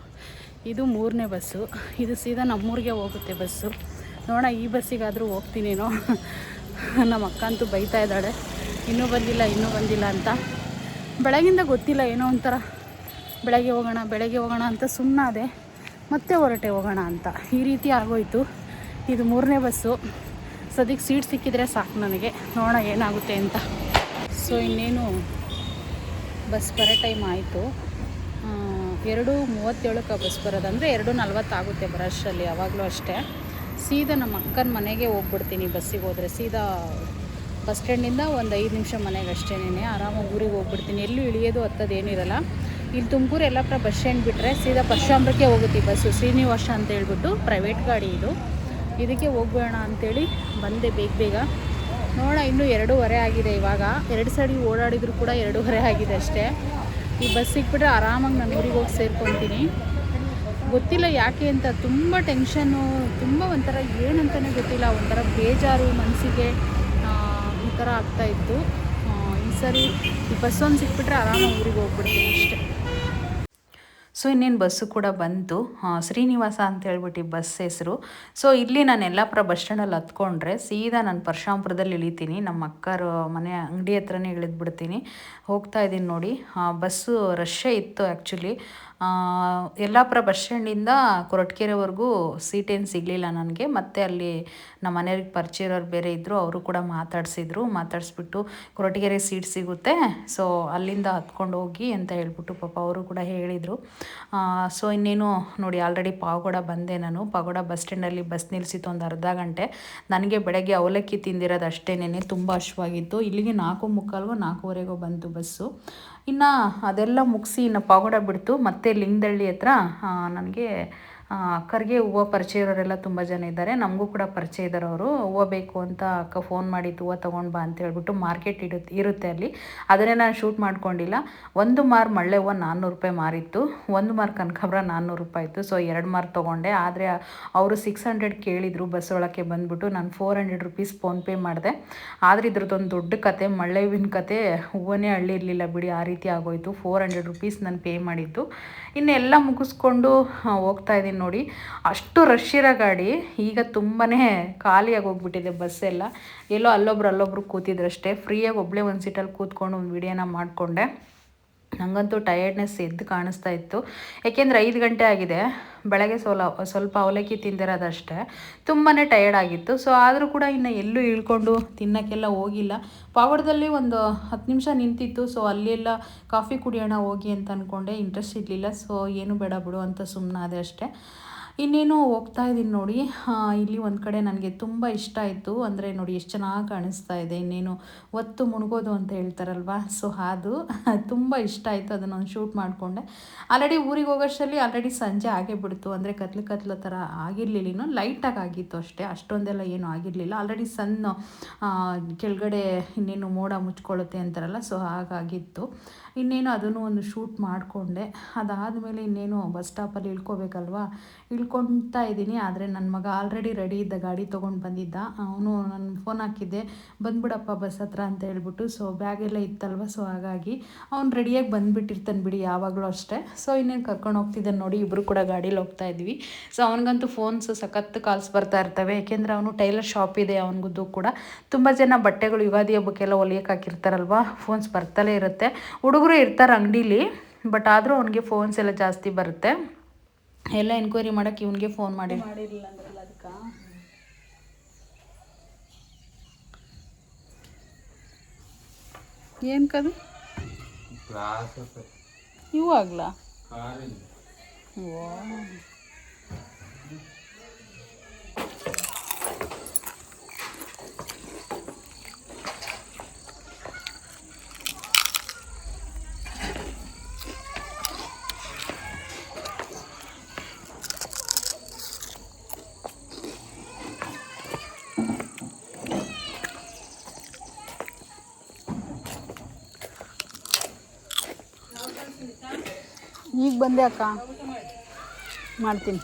ಇದು 3ನೇ ಬಸ್ಸು, ಇದು ಸೀದಾ ನಮ್ಮೂರಿಗೆ ಹೋಗುತ್ತೆ ಬಸ್ಸು. ನೋಡೋಣ, ಈ ಬಸ್ಸಿಗಾದರೂ ಹೋಗ್ತೀನೇನೋ. ನಮ್ಮ ಅಕ್ಕ ಅಂತೂ ಬೈತಾ ಇದ್ದಾಳೆ, ಇನ್ನೂ ಬಂದಿಲ್ಲ ಅಂತ. ಬೆಳಗಿಂದ ಗೊತ್ತಿಲ್ಲ, ಏನೋ ಒಂಥರ ಬೆಳಗ್ಗೆ ಹೋಗೋಣ ಅಂತ ಸುಮ್ಮನಾದೆ, ಮತ್ತೆ ಹೊರಟೆ ಹೋಗೋಣ ಅಂತ. ಈ ರೀತಿ ಆಗೋಯ್ತು. ಇದು 3ನೇ ಬಸ್ಸು. ಸದ್ಯಕ್ಕೆ ಸೀಟ್ ಸಿಕ್ಕಿದರೆ ಸಾಕು ನನಗೆ, ನೋಡೋಣ ಏನಾಗುತ್ತೆ ಅಂತ. ಸೊ ಇನ್ನೇನು ಬಸ್ ಬರೋ ಟೈಮ್ ಆಯಿತು. 2:37ಕ್ಕೆ ಬಸ್ ಬರೋದು, ಅಂದರೆ 2:40 ಆಗುತ್ತೆ ಬರೋಷ್ಟರಲ್ಲಿ. ಯಾವಾಗಲೂ ಅಷ್ಟೇ. ಸೀದಾ ನಮ್ಮ ಅಕ್ಕನ ಮನೆಗೆ ಹೋಗ್ಬಿಡ್ತೀನಿ ಬಸ್ಸಿಗೆ ಹೋದರೆ. ಸೀದಾ ಬಸ್ ಸ್ಟ್ಯಾಂಡಿಂದ ಒಂದು 5 ನಿಮಿಷ ಮನೆಗೆ ಅಷ್ಟೇನೆ, ಆರಾಮಾಗಿ ಊರಿಗೆ ಹೋಗ್ಬಿಡ್ತೀನಿ. ಎಲ್ಲೂ ಇಳಿಯೋದು ಹತ್ತೋದೇನಿರಲ್ಲ. ಇಲ್ಲಿ ತುಮಕೂರು ಯಲ್ಲಾಪುರ ಬಸ್ ಸ್ಟ್ಯಾಂಡ್ ಬಿಟ್ಟರೆ ಸೀದಾ ಪರಶುರಾಮಪುರಕ್ಕೆ ಹೋಗುತ್ತೆ ಬಸ್ಸು. ಶ್ರೀನಿವಾಸ ಅಂತ ಹೇಳ್ಬಿಟ್ಟು ಪ್ರೈವೇಟ್ ಗಾಡಿ ಇದು. ಇದಕ್ಕೆ ಹೋಗ್ಬೇಡ ಅಂಥೇಳಿ ಬಂದೆ ಬೇಗ. ನೋಡೋಣ, ಇನ್ನೂ 2:15 ಆಗಿದೆ. ಇವಾಗ 2 ಸರಿ ಓಡಾಡಿದ್ರು ಕೂಡ 2:15 ಆಗಿದೆ ಅಷ್ಟೇ. ಈ ಬಸ್ ಸಿಕ್ಬಿಟ್ರೆ ಆರಾಮಾಗಿ ನಾನು ಊರಿಗೆ ಹೋಗಿ ಸೇರ್ಕೊತೀನಿ. ಗೊತ್ತಿಲ್ಲ ಯಾಕೆ ಅಂತ, ತುಂಬ ಟೆನ್ಷನ್ನು, ತುಂಬ ಒಂಥರ ಏನಂತಲೇ ಗೊತ್ತಿಲ್ಲ, ಒಂಥರ ಬೇಜಾರು ಮನಸ್ಸಿಗೆ, ಈ ಥರ ಆಗ್ತಾಯಿತ್ತು. ಈ ಸರಿ ಈ ಬಸ್ಸೊಂದು ಸಿಕ್ಬಿಟ್ರೆ ಆರಾಮಾಗಿ ಊರಿಗೆ ಹೋಗ್ಬಿಡ್ತೀನಿ ಅಷ್ಟೇ. ಸೊ ಇನ್ನೇನು ಬಸ್ಸು ಕೂಡ ಬಂತು. ಶ್ರೀನಿವಾಸ ಅಂತ ಹೇಳ್ಬಿಟ್ಟು ಬಸ್ ಹೆಸರು. ಸೊ ಇಲ್ಲಿ ನಾನು ಯಲ್ಲಾಪುರ ಬಸ್ ಸ್ಟ್ಯಾಂಡಲ್ಲಿ ಹತ್ಕೊಂಡ್ರೆ ಸೀದಾ ನಾನು ಪರಶುರಾಮಪುರದಲ್ಲಿ ಇಳಿತೀನಿ. ನಮ್ಮ ಅಕ್ಕರ ಮನೆ ಅಂಗಡಿ ಹತ್ರನೇ ಇಳಿದ್ಬಿಡ್ತೀನಿ. ಹೋಗ್ತಾ ಇದ್ದೀನಿ ನೋಡಿ. ಬಸ್ಸು ರಶ್ಶೇ ಇತ್ತು ಆ್ಯಕ್ಚುಲಿ. ಯಲ್ಲಾಪುರ ಬಸ್ ಸ್ಟ್ಯಾಂಡಿಂದ ಕೊರಟಗೆರೆವರೆಗೂ ಸೀಟೇನು ಸಿಗಲಿಲ್ಲ ನನಗೆ. ಮತ್ತು ಅಲ್ಲಿ ನಮ್ಮ ಮನೆಯವ್ರಿಗೆ ಪರಿಚಯ ಇರೋರು ಬೇರೆ ಇದ್ದರು, ಅವರು ಕೂಡ ಮಾತಾಡಿಸ್ಬಿಟ್ಟು ಕೊರಟಗೆರೆ ಸೀಟ್ ಸಿಗುತ್ತೆ, ಸೊ ಅಲ್ಲಿಂದ ಹತ್ಕೊಂಡು ಹೋಗಿ ಅಂತ ಹೇಳ್ಬಿಟ್ಟು ಪಾಪ ಅವರು ಕೂಡ ಹೇಳಿದರು. ಸೊ ಇನ್ನೇನು ನೋಡಿ, ಆಲ್ರೆಡಿ ಪಾವಗಡ ಬಂದೆ ನಾನು. ಪಾವಗಡ ಬಸ್ ಸ್ಟ್ಯಾಂಡಲ್ಲಿ ಬಸ್ ನಿಲ್ಲಿಸಿತ್ತು ಒಂದು ಅರ್ಧ ಗಂಟೆ. ನನಗೆ ಬೆಳಗ್ಗೆ ಅವಲಕ್ಕಿ ತಿಂದಿರೋದು ಅಷ್ಟೇನೆ, ತುಂಬ ಹಶ್ವಾಗಿತ್ತು. ಇಲ್ಲಿಗೆ 4:45ಗೋ 4:15ಗೋ ಬಂತು ಬಸ್ಸು. ಇನ್ನು ಅದೆಲ್ಲ ಮುಗಿಸಿ ಇನ್ನು ಪಾವಗಡ ಬಿಡ್ತು. ಮತ್ತು ಲಿಂಗದಳ್ಳಿ ಹತ್ರ ನನಗೆ ಅಕ್ಕರಿಗೆ ಹೂವು ಪರಿಚಯ ಇರೋರೆಲ್ಲ ತುಂಬ ಜನ ಇದ್ದಾರೆ, ನಮಗೂ ಕೂಡ ಪರಿಚಯ ಇದ್ದಾರೆ ಅವರು. ಹೂವು ಬೇಕು ಅಂತ ಅಕ್ಕ ಫೋನ್ ಮಾಡಿತ್ತು, ಹೂವು ತೊಗೊಂಡು ಬಾ ಅಂತ ಹೇಳ್ಬಿಟ್ಟು. ಮಾರ್ಕೆಟ್ ಇರುತ್ತೆ ಅಲ್ಲಿ, ಅದನ್ನೇ ನಾನು ಶೂಟ್ ಮಾಡ್ಕೊಂಡಿಲ್ಲ. 1 ಮಾರು ಮಳ್ಳೆ ಹೂವು 400 ರೂಪಾಯಿ ಮಾರಿತ್ತು, 1 ಮಾರು ಕನಕಾಂಬರ 400 ರೂಪಾಯಿ ಇತ್ತು. ಸೊ 2 ಮಾರು ತೊಗೊಂಡೆ. ಆದರೆ ಅವರು 600 ಕೇಳಿದರು ಬಸ್ ಒಳಕ್ಕೆ ಬಂದುಬಿಟ್ಟು. ನಾನು 400 ರುಪೀಸ್ ಫೋನ್ಪೇ ಮಾಡಿದೆ. ಆದರೆ ಇದ್ರದ್ದೊಂದು ದೊಡ್ಡ ಕತೆ, ಮಳ್ಳೆ ಹೂವಿನ ಕತೆ, ಹೂವನ್ನೇ ಹಳ್ಳಿರಲಿಲ್ಲ ಬಿಡಿ, ಆ ರೀತಿ ಆಗೋಯಿತು. 400 ರುಪೀಸ್ ನಾನು ಪೇ ಮಾಡಿದ್ದು. ಇನ್ನೆಲ್ಲ ಮುಗಿಸ್ಕೊಂಡು ಹೋಗ್ತಾ ಇದ್ದೀನಿ ನೋಡಿ. ಅಷ್ಟು ರಶ್ ಇರೋ ಗಾಡಿ ಈಗ ತುಂಬಾ ಖಾಲಿಯಾಗಿ ಹೋಗ್ಬಿಟ್ಟಿದೆ ಬಸ್ಸೆಲ್ಲ. ಎಲ್ಲೋ ಅಲ್ಲೊಬ್ರು ಕೂತಿದ್ರಷ್ಟೇ. ಫ್ರೀಯಾಗಿ ಒಬ್ಬಳೇ ಒಂದು ಸೀಟಲ್ಲಿ ಕೂತ್ಕೊಂಡು ಒಂದು ವಿಡಿಯೋನ ಮಾಡಿಕೊಂಡೆ. ನನಗಂತೂ ಟಯರ್ಡ್ನೆಸ್ ಎದ್ದು ಕಾಣಿಸ್ತಾ ಇತ್ತು. ಏಕೆಂದರೆ 5 ಗಂಟೆ ಆಗಿದೆ. ಬೆಳಗ್ಗೆ ಸ್ವಲ್ಪ ಅವಲಕ್ಕಿ ತಿಂದಿರೋದಷ್ಟೇ. ತುಂಬಾ ಟಯರ್ಡ್ ಆಗಿತ್ತು. ಸೊ ಆದರೂ ಕೂಡ ಇನ್ನು ಎಲ್ಲೂ ಇಳ್ಕೊಂಡು ತಿನ್ನೋಕ್ಕೆಲ್ಲ ಹೋಗಿಲ್ಲ. ಪಾವಗಡದಲ್ಲಿ ಒಂದು 10 ನಿಮಿಷ ನಿಂತಿತ್ತು. ಸೊ ಅಲ್ಲೆಲ್ಲ ಕಾಫಿ ಕುಡಿಯೋಣ ಹೋಗಿ ಅಂತ ಅಂದ್ಕೊಂಡೆ. ಇಂಟ್ರೆಸ್ಟ್ ಇರಲಿಲ್ಲ. ಸೊ ಏನು ಬೇಡ ಬಿಡು ಅಂತ ಸುಮ್ಮನಾದೆ ಅಷ್ಟೇ. ಇನ್ನೇನು ಹೋಗ್ತಾ ಇದ್ದೀನಿ ನೋಡಿ. ಇಲ್ಲಿ ಒಂದು ಕಡೆ ನನಗೆ ತುಂಬ ಇಷ್ಟ ಆಯಿತು. ಅಂದರೆ ನೋಡಿ ಎಷ್ಟು ಚೆನ್ನಾಗಿ ಕಾಣಿಸ್ತಾ ಇದೆ. ಇನ್ನೇನು ಒತ್ತು ಮುಳುಗೋದು ಅಂತ ಹೇಳ್ತಾರಲ್ವ, ಸೊ ಅದು ತುಂಬ ಇಷ್ಟ ಆಯಿತು. ಅದನ್ನೊಂದು ಶೂಟ್ ಮಾಡಿಕೊಂಡೆ. ಆಲ್ರೆಡಿ ಊರಿಗೆ ಹೋಗೋಷ್ಟರಲ್ಲಿ ಆಲ್ರೆಡಿ ಸಂಜೆ ಆಗೇ ಬಿಡ್ತು. ಅಂದರೆ ಕತ್ಲು ಥರ ಆಗಿರಲಿಲ್ಲ, ಇನ್ನೂ ಲೈಟಾಗಿ ಆಗಿತ್ತು ಅಷ್ಟೇ, ಅಷ್ಟೊಂದೆಲ್ಲ ಏನೂ ಆಗಿರಲಿಲ್ಲ. ಆಲ್ರೆಡಿ ಸಣ್ಣ ಕೆಳಗಡೆ ಇನ್ನೇನು ಮೋಡ ಮುಚ್ಕೊಳ್ಳುತ್ತೆ ಅಂತಾರಲ್ಲ, ಸೊ ಹಾಗಾಗಿತ್ತು. ಇನ್ನೇನು ಅದನ್ನು ಒಂದು ಶೂಟ್ ಮಾಡಿಕೊಂಡೆ. ಅದಾದಮೇಲೆ ಇನ್ನೇನು ಬಸ್ ಸ್ಟಾಪಲ್ಲಿ ಇಳ್ಕೊಬೇಕಲ್ವ, ಇಳ್ಕೊಳ್ತಾ ಇದ್ದೀನಿ. ಆದರೆ ನನ್ನ ಮಗ ಆಲ್ರೆಡಿ ರೆಡಿ ಇದ್ದ, ಗಾಡಿ ತೊಗೊಂಡು ಬಂದಿದ್ದ. ಅವನು ನನ್ನ ಫೋನ್ ಹಾಕಿದ್ದೆ, ಬಂದ್ಬಿಡಪ್ಪ ಬಸ್ ಹತ್ರ ಅಂತ ಹೇಳ್ಬಿಟ್ಟು. ಸೊ ಬ್ಯಾಗೆಲ್ಲ ಇತ್ತಲ್ವ, ಸೊ ಹಾಗಾಗಿ ಅವ್ನು ರೆಡಿಯಾಗಿ ಬಂದುಬಿಟ್ಟಿರ್ತಾನೆ ಬಿಡಿ ಯಾವಾಗಲೂ ಅಷ್ಟೇ. ಸೊ ಇನ್ನೇನು ಕರ್ಕೊಂಡು ಹೋಗ್ತಿದ್ದಾನೆ ನೋಡಿ. ಇಬ್ಬರು ಕೂಡ ಗಾಡೀಲಿ ಹೋಗ್ತಾ ಇದ್ವಿ. ಸೊ ಅವನಿಗಂತೂ ಫೋನ್ಸ್ ಸಖತ್ತು ಕಾಲ್ಸ್ ಬರ್ತಾ ಇರ್ತವೆ. ಏಕೆಂದರೆ ಅವನು ಟೈಲರ್ ಶಾಪ್ ಇದೆ ಅವನಿಗೂ ಕೂಡ. ತುಂಬ ಜನ ಬಟ್ಟೆಗಳು ಯುಗಾದಿ ಹಬ್ಬಕ್ಕೆಲ್ಲ ಹೊಲಿಯಕ್ಕೆ ಹಾಕಿರ್ತಾರಲ್ವ, ಫೋನ್ಸ್ ಬರ್ತಲೇ ಇರುತ್ತೆ. ಹುಡುಗರು ಇರ್ತಾರೆ ಅಂಗಡೀಲಿ, ಬಟ್ ಆದರೂ ಅವನಿಗೆ ಫೋನ್ಸ್ ಎಲ್ಲ ಜಾಸ್ತಿ ಬರುತ್ತೆ. ಎಲ್ಲ ಎನ್ಕ್ವೈರಿ ಮಾಡೋಕ್ಕೆ ಇವನಿಗೆ ಫೋನ್ ಮಾಡಿರಲಿಲ್ಲ ಅಂದ್ರಲ್ಲ, ಅದಕ್ಕೆ ಏನು ಕದು ಇವಾಗಲಾ? ಓ ಈಗ ಬಂದೆ ಅಕ್ಕ, ಮಾಡ್ತೀನಿ.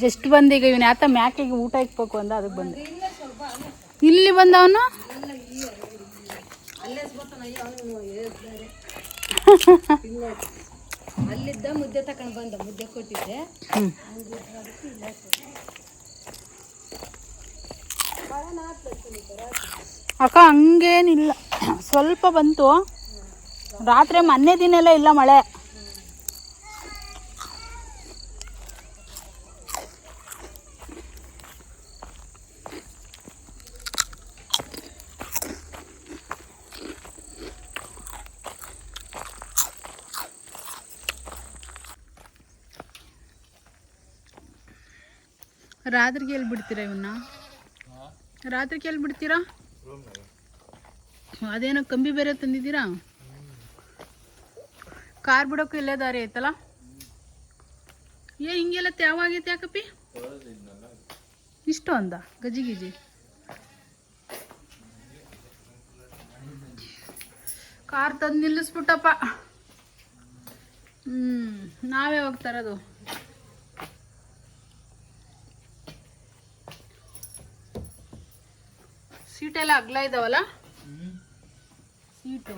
ಜಸ್ಟ್ ಬಂದೆ ಈಗ. ಇವನು ಯಾತ ಮ್ಯಾಕೆಗೆ ಊಟ ಇಕ್ಬೇಕು ಅಂದ, ಅದಕ್ಕೆ ಬಂದೆ. ಇಲ್ಲಿ ಬಂದ ಅವನು ಅಲ್ಲಿದ್ದ ಮುದ್ದೆ ತಗೊಂಡು ಬಂದ, ಮುದ್ದೆ ಕೊಟ್ಟಿದ್ದೆ. ಅಕ್ಕ ಹಂಗೇನಿಲ್ಲ, ಸ್ವಲ್ಪ ಬಂತು ರಾತ್ರಿ. ಮೊನ್ನೆ ದಿನ ಎಲ್ಲ ಇಲ್ಲ ಮಳೆ. ರಾತ್ರಿಗೆ ಎಲ್ಲಿ ಬಿಡ್ತೀರಾ ಇವನ್ನ? ರಾತ್ರಿಗೆ ಎಲ್ಲಿ ಬಿಡ್ತೀರಾ? ಅದೇನೋ ಕಂಬಿ ಬೇರೆ ತಂದಿದ್ದೀರಾ? ಕಾರ್ ಬಿಡೋಕ್ಕೂ ಇಲ್ಲೇ ದಾರಿ ಐತಲ್ಲ. ಹಿಂಗೆಲ್ಲ ತ್ಯಾವಾಗೈತೆ ಯಾಕಪ್ಪಿ? ಇಷ್ಟು ಅಂದ ಗಜಿ ಗಿಜಿ. ಕಾರ್ ತಂದು ನಿಲ್ಲಿಸ್ಬಿಟ್ಟಪ್ಪ. ನಾವೇ ಹೋಗ್ತಾರದು. ಸೀಟೆಲ್ಲ ಅಗ್ಲ ಇದಾವಲ್ಲ, ಸೀಟು.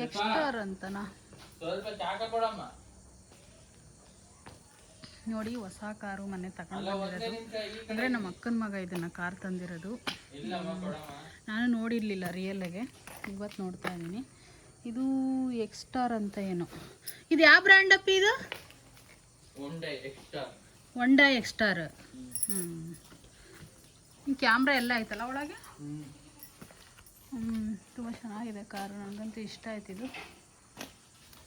ಎಕ್ಸ್ಟ್ರಾ ಅಂತನಾ ನೋಡಿ. ಹೊಸ ಕಾರು ಮೊನ್ನೆ ತಗೊಂಡು ಬಂದಿರೋದು. ಅಂದರೆ ನಮ್ಮ ಅಕ್ಕನ ಮಗ ಇದನ್ನು ಕಾರ್ ತಂದಿರೋದು. ನಾನು ನೋಡಿರಲಿಲ್ಲ ರಿಯಲ್ಲಾಗೆ, ಇವತ್ತು ನೋಡ್ತಾ ಇದ್ದೀನಿ. ಇದು ಎಕ್ಸ್ಟಾರ್ ಅಂತ ಏನೋ. ಇದು ಯಾವ ಬ್ರ್ಯಾಂಡ್ ಅಪ್ಪಿ? ಇದು ಹೊಂಡಾ ಎಕ್ಸ್ಟಾರ್. ಕ್ಯಾಮ್ರಾ ಎಲ್ಲ ಐತಲ್ಲ ಒಳಗೆ. ತುಂಬ ಚೆನ್ನಾಗಿದೆ ಕಾರು, ನನಗಂತೂ ಇಷ್ಟ ಆಯ್ತು. ಇದು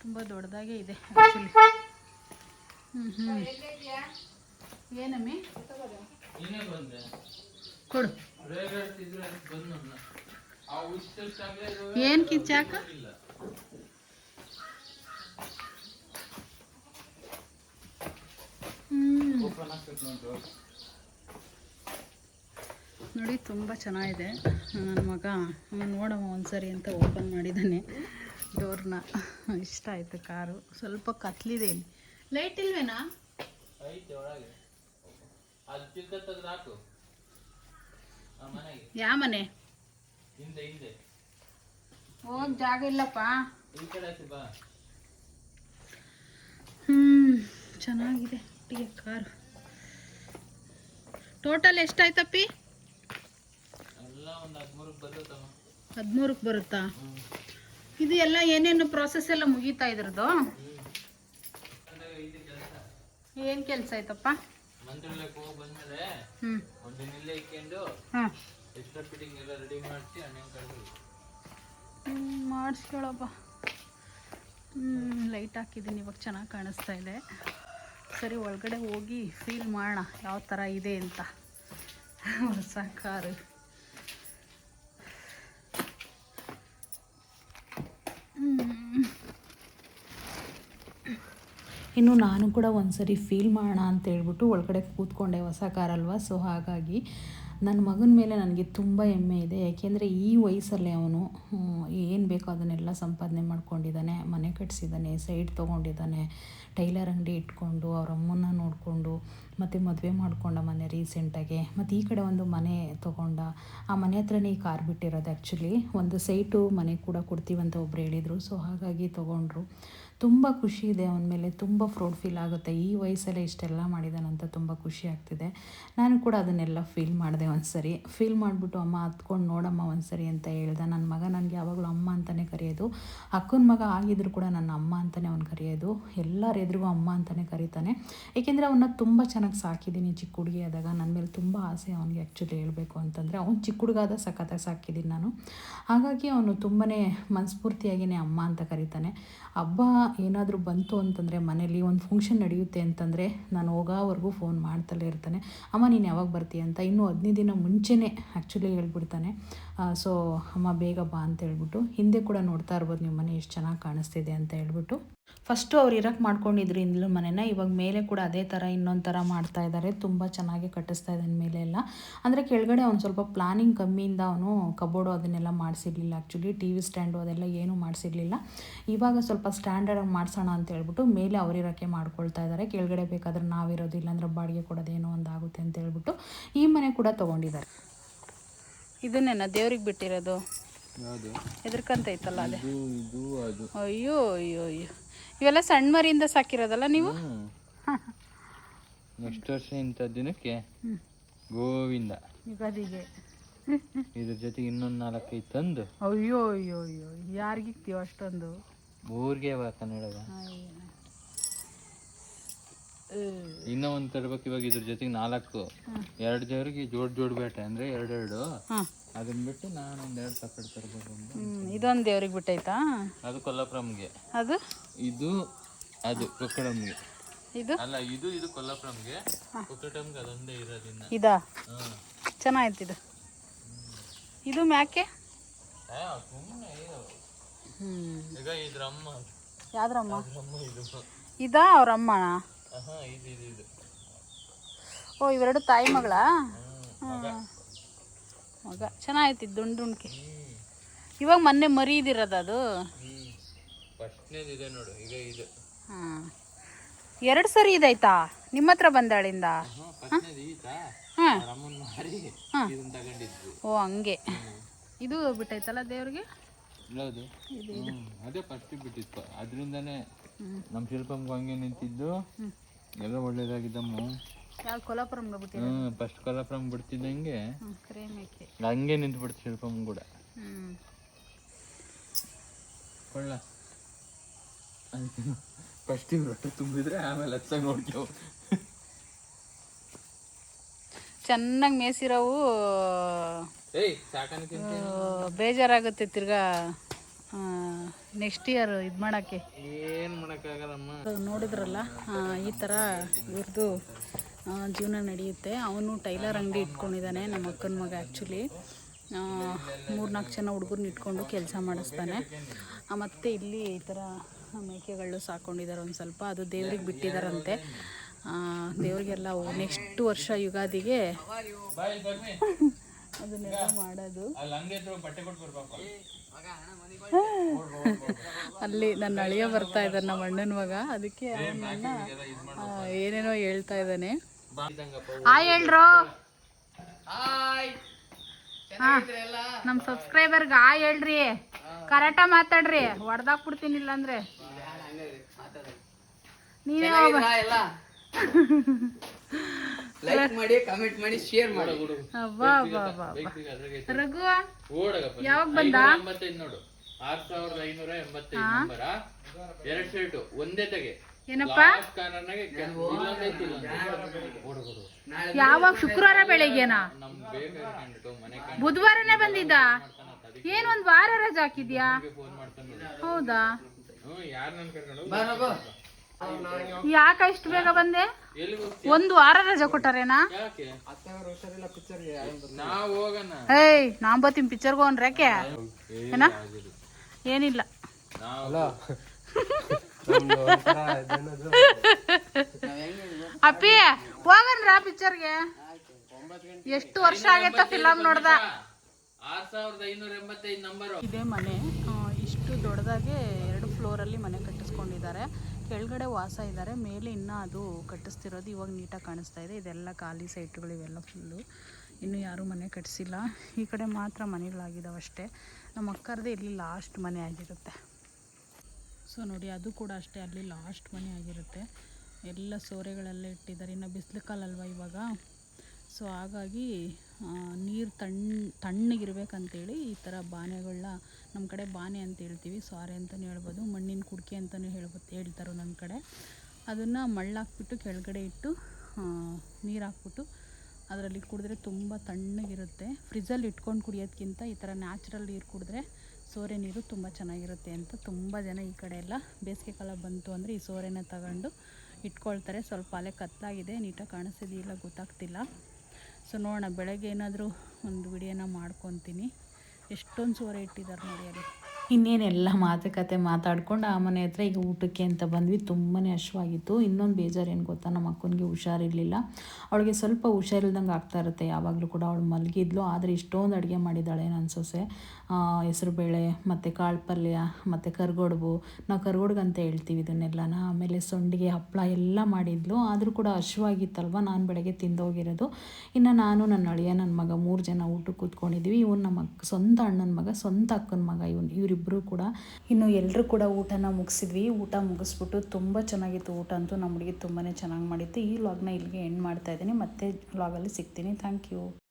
ತುಂಬ ದೊಡ್ಡದಾಗೇ ಇದೆ ಆ್ಯಕ್ಚುಲಿ. ಏನಮ್ಮಿ ಕೊಡು. ಏನು ಕಿಚ್ಚಾಕ? ನೋಡಿ ತುಂಬ ಚೆನ್ನಾಗಿದೆ. ನನ್ನ ಮಗ ನೋಡಮ್ಮ ಒಂದ್ಸರಿ ಅಂತ ಓಪನ್ ಮಾಡಿದ್ದಾನೆ ಡೋರ್ನ. ಇಷ್ಟ ಆಯಿತು ಕಾರು. ಸ್ವಲ್ಪ ಕತ್ಲಿದೆ ಇಲ್ಲಿ. ಲೈಟ್ ಇಲ್ವೇನಾ? ಯಾವ ಮನೆ? ಹೋಗ್ ಜಾಗ ಇಲ್ಲಪ್ಪ. ಚೆನ್ನಾಗಿದೆ ಒಟ್ಟಿಗೆ ಕಾರು. ಟೋಟಲ್ ಎಷ್ಟಾಯ್ತಪ್ಪಿ? 13ಕ್ಕೆ ಬರುತ್ತಾ? ಇದು ಎಲ್ಲ ಏನೇನು ಪ್ರಾಸೆಸ್ ಎಲ್ಲ ಮುಗೀತಾ ಇದ್ರದ್ದು? ಏನು ಕೆಲಸ ಆಯ್ತಪ್ಪ? ಮಾಡಿಸ್ಕೊಳಪ್ಪ. ಲೈಟ್ ಹಾಕಿದ್ದೀನಿ, ಇವಾಗ ಚೆನ್ನಾಗಿ ಕಾಣಿಸ್ತಾ ಇದೆ. ಸರಿ, ಒಳಗಡೆ ಹೋಗಿ ಫೀಲ್ ಮಾಡೋಣ ಯಾವ ಥರ ಇದೆ ಅಂತ. ಹೊಸ ಕಾರು. ಇನ್ನು ನಾನು ಕೂಡ ಒಂದ್ಸರಿ ಫೀಲ್ ಮಾಡೋಣ ಅಂತ ಹೇಳ್ಬಿಟ್ಟು ಒಳಗಡೆ ಕೂತ್ಕೊಂಡೆ. ಹೊಸ ಕಾರಲ್ವ, ಸೊ ಹಾಗಾಗಿ ನನ್ನ ಮಗನ ಮೇಲೆ ನನಗೆ ತುಂಬ ಹೆಮ್ಮೆ ಇದೆ. ಯಾಕೆಂದರೆ ಈ ವಯಸ್ಸಲ್ಲೇ ಅವನು ಏನು ಬೇಕೋ ಅದನ್ನೆಲ್ಲ ಸಂಪಾದನೆ ಮಾಡ್ಕೊಂಡಿದ್ದಾನೆ. ಮನೆ ಕಟ್ಸಿದ್ದಾನೆ, ಸೈಟ್ ತೊಗೊಂಡಿದ್ದಾನೆ, ಟೈಲರ್ ಅಂಗಡಿ ಇಟ್ಕೊಂಡು ಅವ್ರ ಅಮ್ಮನ್ನ ನೋಡಿಕೊಂಡು, ಮತ್ತು ಮದುವೆ ಮಾಡ್ಕೊಂಡ ಮನೆ ರೀಸೆಂಟಾಗೆ, ಮತ್ತು ಈ ಕಡೆ ಒಂದು ಮನೆ ತೊಗೊಂಡ. ಆ ಮನೆ ಹತ್ರನೇ ಈ ಕಾರ್ ಬಿಟ್ಟಿರೋದು. ಆ್ಯಕ್ಚುಲಿ ಒಂದು ಸೈಟು ಮನೆ ಕೂಡ ಕೊಡ್ತೀವಂತ ಒಬ್ರು ಹೇಳಿದರು, ಸೊ ಹಾಗಾಗಿ ತೊಗೊಂಡ್ರು. ತುಂಬ ಖುಷಿ ಇದೆ ಅವನ ಮೇಲೆ, ತುಂಬ ಪ್ರೌಡ್ ಫೀಲ್ ಆಗುತ್ತೆ. ಈ ವಯಸ್ಸಲ್ಲೇ ಇಷ್ಟೆಲ್ಲ ಮಾಡಿದಾನಂತ ತುಂಬ ಖುಷಿ ಆಗ್ತಿದೆ. ನಾನು ಕೂಡ ಅದನ್ನೆಲ್ಲ ಫೀಲ್ ಮಾಡಿದೆ. ಒಂದ್ಸರಿ ಫೀಲ್ ಮಾಡಿಬಿಟ್ಟು ಅಮ್ಮ ಹತ್ಕೊಂಡು ನೋಡಮ್ಮ ಒಂದ್ಸರಿ ಅಂತ ಹೇಳ್ದೆ. ನನ್ನ ಮಗ ನನಗೆ ಯಾವಾಗಲೂ ಅಮ್ಮ ಅಂತಲೇ ಕರೆಯೋದು. ಅಕ್ಕನ ಮಗ ಆಗಿದ್ರು ಕೂಡ ನನ್ನ ಅಮ್ಮ ಅಂತಲೇ ಅವ್ನು ಕರೆಯೋದು. ಎಲ್ಲರ ಎದುರಿಗೂ ಅಮ್ಮ ಅಂತಲೇ ಕರೀತಾನೆ. ಏಕೆಂದರೆ ಅವನ್ನ ತುಂಬ ಚೆನ್ನಾಗಿ ಸಾಕಿದ್ದೀನಿ. ಚಿಕ್ಕ ಹುಡುಗಿ ಆದಾಗ ನನ್ನ ಮೇಲೆ ತುಂಬ ಆಸೆ ಅವನಿಗೆ. ಆ್ಯಕ್ಚುಲಿ ಹೇಳಬೇಕು ಅಂತಂದರೆ ಅವ್ನು ಚಿಕ್ಕ ಹುಡುಗಾದ ಸಖತ್ತಾಗಿ ಸಾಕಿದ್ದೀನಿ ನಾನು. ಹಾಗಾಗಿ ಅವನು ತುಂಬಾ ಮನಸ್ಫೂರ್ತಿಯಾಗಿಯೇ ಅಮ್ಮ ಅಂತ ಕರೀತಾನೆ. ಹಬ್ಬ ಏನಾದರೂ ಬಂತು ಅಂತಂದರೆ, ಮನೇಲಿ ಒಂದು ಫಂಕ್ಷನ್ ನಡೆಯುತ್ತೆ ಅಂತಂದರೆ ನಾನು ಹೋಗೋವರೆಗೂ ಫೋನ್ ಮಾಡ್ತಲೇ ಇರ್ತಾನೆ. ಅಮ್ಮ ನೀನು ಯಾವಾಗ ಬರ್ತೀಯ ಅಂತ. ಇನ್ನೂ 15 ದಿನ ಮುಂಚೆನೇ ಆ್ಯಕ್ಚುಲಿ ಹೇಳ್ಬಿಡ್ತಾನೆ. ಸೊ ಅಮ್ಮ ಬೇಗ ಬಾ ಅಂತ ಹೇಳ್ಬಿಟ್ಟು. ಹಿಂದೆ ಕೂಡ ನೋಡ್ತಾ ಇರ್ಬೋದು ನೀವು, ಮನೆ ಎಷ್ಟು ಚೆನ್ನಾಗಿ ಕಾಣಿಸ್ತಿದೆ ಅಂತ ಹೇಳ್ಬಿಟ್ಟು. ಫಸ್ಟು ಅವ್ರು ಇರೋಕ್ಕೆ ಮಾಡ್ಕೊಂಡಿದ್ರು ಇಂದ್ಲು ಮನೆನ. ಇವಾಗ ಮೇಲೆ ಕೂಡ ಅದೇ ಥರ ಇನ್ನೊಂದು ಥರ ಮಾಡ್ತಾ ಇದ್ದಾರೆ. ತುಂಬ ಚೆನ್ನಾಗಿ ಕಟ್ಟಿಸ್ತಾ ಇದ್ದಾನೆ ಮೇಲೆ ಎಲ್ಲ. ಅಂದರೆ ಕೆಳಗಡೆ ಅವ್ನು ಸ್ವಲ್ಪ ಪ್ಲಾನಿಂಗ್ ಕಮ್ಮಿಯಿಂದ ಅವನು ಕಬೋರ್ಡು ಅದನ್ನೆಲ್ಲ ಮಾಡಿಸಿರ್ಲಿಲ್ಲ. ಆ್ಯಕ್ಚುಲಿ ಟಿ ವಿ ಸ್ಟ್ಯಾಂಡು ಅದೆಲ್ಲ ಏನೂ ಮಾಡಿಸಿರ್ಲಿಲ್ಲ. ಇವಾಗ ಸ್ವಲ್ಪ ಸ್ಟ್ಯಾಂಡರ್ಡಾಗಿ ಮಾಡಿಸೋಣ ಅಂತ ಹೇಳ್ಬಿಟ್ಟು ಮೇಲೆ ಅವರಿರೋಕ್ಕೆ ಮಾಡ್ಕೊಳ್ತಾ ಇದ್ದಾರೆ. ಕೆಳಗಡೆ ಬೇಕಾದ್ರೆ ನಾವಿರೋದು, ಇಲ್ಲಾಂದ್ರೆ ಬಾಡಿಗೆ ಕೊಡೋದೇನೋ ಒಂದು ಆಗುತ್ತೆ ಅಂತ ಹೇಳ್ಬಿಟ್ಟು ಈ ಮನೆ ಕೂಡ ತೊಗೊಂಡಿದ್ದಾರೆ. ಇದನ್ನೇನ ದೇವ್ರಿಗೆ ಬಿಟ್ಟಿರೋದು? ಹೆದರ್ಕಂತೈತಲ್ಲ ಅದೇ. ಅಯ್ಯೋ ಅಯ್ಯೋ ಅಯ್ಯೋ, ಇವೆಲ್ಲ ಸಣ್ಣ ಮರಿಯಿಂದ ಸಾಕಿರೋದಲ್ಲ ನೀವು? ನೆಕ್ಸ್ಟ್ ವರ್ಷ ಇಂಥ ದಿನಕ್ಕೆ ಗೋವಿಂದ ಯುಗಾದಿಗೆ ಇದ್ರ ಜೊತೆಗೆ ಇನ್ನೊಂದು 4-5 ತಂದು. ಅಯ್ಯೋ ಅಯ್ಯೋ ಅಯ್ಯೋ, ಯಾರಿಗಿಕ್ತೀವ ಅಷ್ಟೊಂದು? ಊರಿಗೆ ಕನ್ನಡದ ಇನ್ನೂ ಒಂದು ತರ್ಬೇಕು. ಇವಾಗ ಇದ್ರ ಜೊತೆಗೆ 4 2 ದೇವ್ರಿಗೆ ಜೋಡ್ ಬೇಟೆ ಅಂದರೆ 2 ಅದನ್ನ ಬಿಟ್ಟು ನಾನು ಒಂದು 2 ಸಪ್ರೇಟ್ ತರಬೇಕು. ಇದೊಂದು ದೇವ್ರಿಗೆ ಬಿಟ್ಟೈತಾ? ಅದು ಕೊಲ್ಲಾಪುರಂಗೆ, ಅದು ಇದು ಅದು ಕೊಕ್ಕಡಂಗೆ. ಇದು ಅಲ್ಲ, ಇದು ಕೊಲ್ಲಾಪುರಂಗೆ, ಕೊಕ್ಕಡಂಗೆ ಅದೊಂದೇ ಇರೋದಿನ್ನ. ಇದಾ ಚೆನ್ನಾಯ್ತು ಇದು. ಇದು ಮ್ಯಾಕೆ ಈಗ ಇದ್ರಮ್ಮ. ಯಾವ್ದ್ರಮ್ಮ? ಇದಾ ಅವ್ರಮ್ಮನ? ಇದು ಓ, ಇವೆರಡು ತಾಯಿ ಮಗಳ? ಮಗ ಚೆನ್ನಾಯ್ತು. ದುಂಡ್ಕೆ ಇವಾಗ ಮೊನ್ನೆ ಮರಿ ಇದಿರೋದು ಅದು. ಫಸ್ಟ್ನೇದಿದೆ ನೋಡು ಈಗ ಇದು. ಹಾಂ, 2 ಸರಿ ಇದಾಯ್ತಾ ನಿಮ್ಮ ಹತ್ರ ಬಂದಾಳಿಂದ? ಓ ಹಂಗೆ. ಇದು ಬಿಟ್ಟೈತಲ್ಲ ದೇವ್ರಿಗೆ? ಅದೇ ಫಸ್ಟ್ ಬಿಟ್ಟಿತ್ತು. ಅದರಿಂದನೇ ನಮ್ಮ ಶಿಲ್ಪಮ್ಗೂ ಹಂಗೆ ನಿಂತಿದ್ದು. ಎಲ್ಲ ಒಳ್ಳೇದಾಗಿದ್ದಮ್ಮ. ಯಾವ ಕೊಲ್ಲಾಪುರಂಗೆ ಬಿಟ್ಟಿದ್ದು? ಫಸ್ಟ್ ಕೊಲ್ಲಾಪುರಂ ಬಿಡ್ತಿದ್ದಂಗೆ ಹಂಗೆ ನಿಂತ್ಬಿಡ್ತು ಶಿಲ್ಪಮ್ ಕೂಡ. ಕೊಳ್ಳ ಫಸ್ಟ್ ಇವ್ರು ಹೊಟ್ಟೆ ತುಂಬಿದ್ರೆ ಆಮೇಲೆ ಹಚ್ಚಾಗ ನೋಡ್ತೇವೆ. ಚೆನ್ನಾಗಿ ಮೇಸಿರೋವು ಬೇಜಾರಾಗುತ್ತೆ ತಿರ್ಗಾ ನೆಕ್ಸ್ಟ್ ಇಯರ್ ಇದು ಮಾಡೋಕ್ಕೆ. ಏನು ಮಾಡೋಕ್ಕಾಗಲ್ಲಮ್ಮ. ನೋಡಿದ್ರಲ್ಲ, ಈ ಥರ ಇವ್ರದ್ದು ಜೀವನ ನಡೆಯುತ್ತೆ. ಅವನು ಟೈಲರ್ ಅಂಗಡಿ ಇಟ್ಕೊಂಡಿದ್ದಾನೆ, ನಮ್ಮ ಅಕ್ಕನ ಮಗ. ಆ್ಯಕ್ಚುಲಿ 3-4 ಜನ ಹುಡುಗರನ್ನ ಇಟ್ಕೊಂಡು ಕೆಲಸ ಮಾಡಿಸ್ತಾನೆ. ಮತ್ತು ಇಲ್ಲಿ ಈ ಥರ ಮೇಕೆಗಳು ಸಾಕೊಂಡಿದ್ದಾರೆ ಒಂದು ಸ್ವಲ್ಪ. ಅದು ದೇವ್ರಿಗೆ ಬಿಟ್ಟಿದ್ದಾರಂತೆ. ದೇವ್ರಿಗೆಲ್ಲ ನೆಕ್ಸ್ಟ್ ವರ್ಷ ಯುಗಾದಿಗೆ ಅದನ್ನೆಲ್ಲ ಮಾಡೋದು. ಅಲ್ಲಿ ನನ್ನ ಅಳಿಯ ಬರ್ತಾ ಇದ್ದಾನೆ, ನಮ್ಮ ಅಣ್ಣನ ಮಗ. ಅದಕ್ಕೆ ಅವನನ್ನ ಏನೇನೋ ಹೇಳ್ತಾ ಇದ್ದಾನೆ. ಹೇಳ್ರು ನಮ್ಮ ಸಬ್ಸ್ಕ್ರೈಬರ್ಗೆ ಹೇಳ್ರಿ, ಕರೆಕ್ಟ ಮಾತಾಡ್ರಿ, ಹೊಡೆದಾಕ್ಬಿಡ್ತೀನಿ ಇಲ್ಲಾಂದ್ರೆ. ನೀವೇ ಲೈಕ್ ಮಾಡಿ ಕಮೆಂಟ್ ಮಾಡಿ ಶೇರ್ ಮಾಡಿ. ಅಬ್ಬಾ ಅಬ್ಬಾ ಅಬ್ಬಾ ಅಬ್ಬಾ. ರಘು ಯಾವಾಗ ಬಂದ? 85 ನೋಡು 6585 ನಂಬರ 2 ಶರ್ಟ್ ಒಂದೇ ತೆಗೆ. ಏನಪ್ಪ ಯಾವಾಗ? ಶುಕ್ರವಾರ ಬೆಳಿಗ್ಗೆನಾ? ಬುಧವಾರನೇ ಬಂದಿದ್ದ? ಏನ್ ಒಂದ್ ವಾರ ರಜೆ ಹಾಕಿದ್ಯಾ? ಹೌದಾ? ಯಾಕ ಇಷ್ಟು ಬೇಗ ಬಂದೆ? ಒಂದು ವಾರ ರಜೆ ಕೊಟ್ಟಾರೇನಾ? ಏಯ್ ನಾ ಬರ್ತೀನಿ ಪಿಕ್ಚರ್ಗೆ ಹೋಗ್ರಕ್ಕೆ ಏನ? ಏನಿಲ್ಲ ಅಪ್ಪಿ ಹೋಗನ್ರ ಪಿಕ್ಚರ್ಗೆ. ಎಷ್ಟು ವರ್ಷ ಆಗೈತ ಫಿಲಮ್ ನೋಡ್ದ. 6585 ನಂಬರ್. ಇದೇ ಮನೆ ಇಷ್ಟು ದೊಡ್ಡದಾಗೆ 2 ಫ್ಲೋರಲ್ಲಿ ಮನೆ ಕಟ್ಟಿಸ್ಕೊಂಡಿದ್ದಾರೆ. ಕೆಳಗಡೆ ವಾಸ ಇದ್ದಾರೆ, ಮೇಲೆ ಇನ್ನೂ ಅದು ಕಟ್ಟಿಸ್ತಿರೋದು. ಇವಾಗ ನೀಟಾಗಿ ಕಾಣಿಸ್ತಾ ಇದೆ. ಇದೆಲ್ಲ ಖಾಲಿ ಸೈಟ್ಗಳು, ಇವೆಲ್ಲ ಫುಲ್ಲು. ಇನ್ನೂ ಯಾರೂ ಮನೆ ಕಟ್ಟಿಸಿಲ್ಲ. ಈ ಕಡೆ ಮಾತ್ರ ಮನೆಗಳಾಗಿದ್ದಾವೆ ಅಷ್ಟೇ. ನಮ್ಮ ಅಕ್ಕರದೇ ಇಲ್ಲಿ ಲಾಸ್ಟ್ ಮನೆ ಆಗಿರುತ್ತೆ. ಸೊ ನೋಡಿ, ಅದು ಕೂಡ ಅಷ್ಟೇ, ಅಲ್ಲಿ ಲಾಸ್ಟ್ ಮನೆ ಆಗಿರುತ್ತೆ. ಎಲ್ಲ ಸೋರೆಗಳೆಲ್ಲ ಇಟ್ಟಿದ್ದಾರೆ. ಇನ್ನು ಬಿಸಿಲು ಕಾಲಲ್ವ ಇವಾಗ, ಸೊ ಹಾಗಾಗಿ ನೀರು ತಣ್ಣಗಿರ್ಬೇಕಂತೇಳಿ ಈ ಥರ ಬಾನೆಗಳನ್ನ, ನಮ್ಮ ಕಡೆ ಬಾನೆ ಅಂತ ಹೇಳ್ತೀವಿ, ಸಾರೆ ಅಂತಲೇ ಹೇಳ್ಬೋದು, ಮಣ್ಣಿನ ಕುಡಿಕೆ ಅಂತಲೇ ಹೇಳ್ತಾರೆ ನನ್ನ ಕಡೆ. ಅದನ್ನು ಮಳ್ಳಾಕ್ಬಿಟ್ಟು ಕೆಳಗಡೆ ಇಟ್ಟು ನೀರು ಹಾಕ್ಬಿಟ್ಟು ಅದರಲ್ಲಿ ಕುಡಿದ್ರೆ ತುಂಬ ತಣ್ಣಗಿರುತ್ತೆ. ಫ್ರಿಜ್ಜಲ್ಲಿ ಇಟ್ಕೊಂಡು ಕುಡಿಯೋದಕ್ಕಿಂತ ಈ ಥರ ನ್ಯಾಚುರಲ್ ನೀರು ಕುಡಿದ್ರೆ ಸೋರೆ ನೀರು ತುಂಬ ಚೆನ್ನಾಗಿರುತ್ತೆ ಅಂತ ತುಂಬ ಜನ ಈ ಕಡೆ ಎಲ್ಲ ಬೇಸಿಗೆ ಕಾಲ ಬಂತು ಅಂದರೆ ಈ ಸೋರೆನ ತಗೊಂಡು ಇಟ್ಕೊಳ್ತಾರೆ. ಸ್ವಲ್ಪ ಅಲ್ಲೇ ಕತ್ತಲಾಗಿದೆ, ನೀಟಾಗಿ ಕಾಣಿಸ್ತಿದೆಯಿಲ್ಲ ಗೊತ್ತಾಗ್ತಿಲ್ಲ. ಸೊ ನೋಡೋಣ, ಬೆಳಗ್ಗೆ ಏನಾದರೂ ಒಂದು ವಿಡಿಯೋನ ಮಾಡ್ಕೊತೀನಿ. ಎಷ್ಟೊಂದು ಸೋರೆ ಇಟ್ಟಿದ್ದಾರೆ ನೋಡಿ ಅಲ್ಲಿ. ಇನ್ನೇನೆಲ್ಲ ಮಾತುಕತೆ ಮಾತಾಡ್ಕೊಂಡು ಆ ಮನೆ ಹತ್ರ ಈಗ ಊಟಕ್ಕೆ ಅಂತ ಬಂದ್ವಿ. ತುಂಬಾ ಹಶ್ವಾಗಿತ್ತು. ಇನ್ನೊಂದು ಬೇಜಾರು ಏನು ಗೊತ್ತಾ, ನಮ್ಮ ಅಕ್ಕನಿಗೆ ಹುಷಾರಿರಲಿಲ್ಲ. ಅವಳಿಗೆ ಸ್ವಲ್ಪ ಹುಷಾರಿಲ್ದಂಗೆ ಆಗ್ತಾ ಇರುತ್ತೆ ಯಾವಾಗಲೂ ಕೂಡ. ಅವಳು ಮಲಗಿದ್ಲು, ಆದರೆ ಇಷ್ಟೊಂದು ಅಡುಗೆ ಮಾಡಿದ್ದಾಳೆ ನನ್ನ ಸೊಸೆ. ಹೆಸರುಬೇಳೆ ಮತ್ತು ಕಾಳು ಪಲ್ಯ ಮತ್ತು ಕರ್ಗೋಡ್ಬು, ನಾವು ಕರ್ಗೋಡ್ಗೆ ಅಂತ ಹೇಳ್ತೀವಿ ಇದನ್ನೆಲ್ಲನ. ಆಮೇಲೆ ಸೊಂಡಿಗೆ ಹಪ್ಪಳ ಎಲ್ಲ ಮಾಡಿದ್ಲು. ಆದರೂ ಕೂಡ ಹಶ್ವಾಗಿತ್ತಲ್ವ, ನಾನು ಬೆಳಗ್ಗೆ ತಿಂದೋಗಿರೋದು. ಇನ್ನು ನಾನು, ನನ್ನ ಅಳಿಯ, ನನ್ನ ಮಗ 3 ಜನ ಊಟಕ್ಕೆ ಕೂತ್ಕೊಂಡಿದ್ವಿ. ಇವನು ನಮ್ಮ ಸ್ವಂತ ಅಣ್ಣನ ಮಗ, ಸ್ವಂತ ಅಕ್ಕನ ಮಗ ಇವರಿಬ್ಬರು ಕೂಡ. ಇನ್ನು ಎಲ್ಲರೂ ಕೂಡ ಊಟನ ಮುಗಿಸಿದ್ವಿ. ಊಟ ಮುಗಿಸ್ಬಿಟ್ಟು ತುಂಬ ಚೆನ್ನಾಗಿತ್ತು ಊಟ ಅಂತೂ. ನಮ್ಮ ಹುಡುಗಿ ತುಂಬಾ ಚೆನ್ನಾಗಿ ಮಾಡಿತ್ತು. ಈ ವ್ಲಾಗ್ನ ಇಲ್ಲಿಗೆ ಎಂಡ್ ಮಾಡ್ತಾ ಇದ್ದೀನಿ. ಮತ್ತೆ ವ್ಲಾಗಲ್ಲಿ ಸಿಗ್ತೀನಿ. Thank you.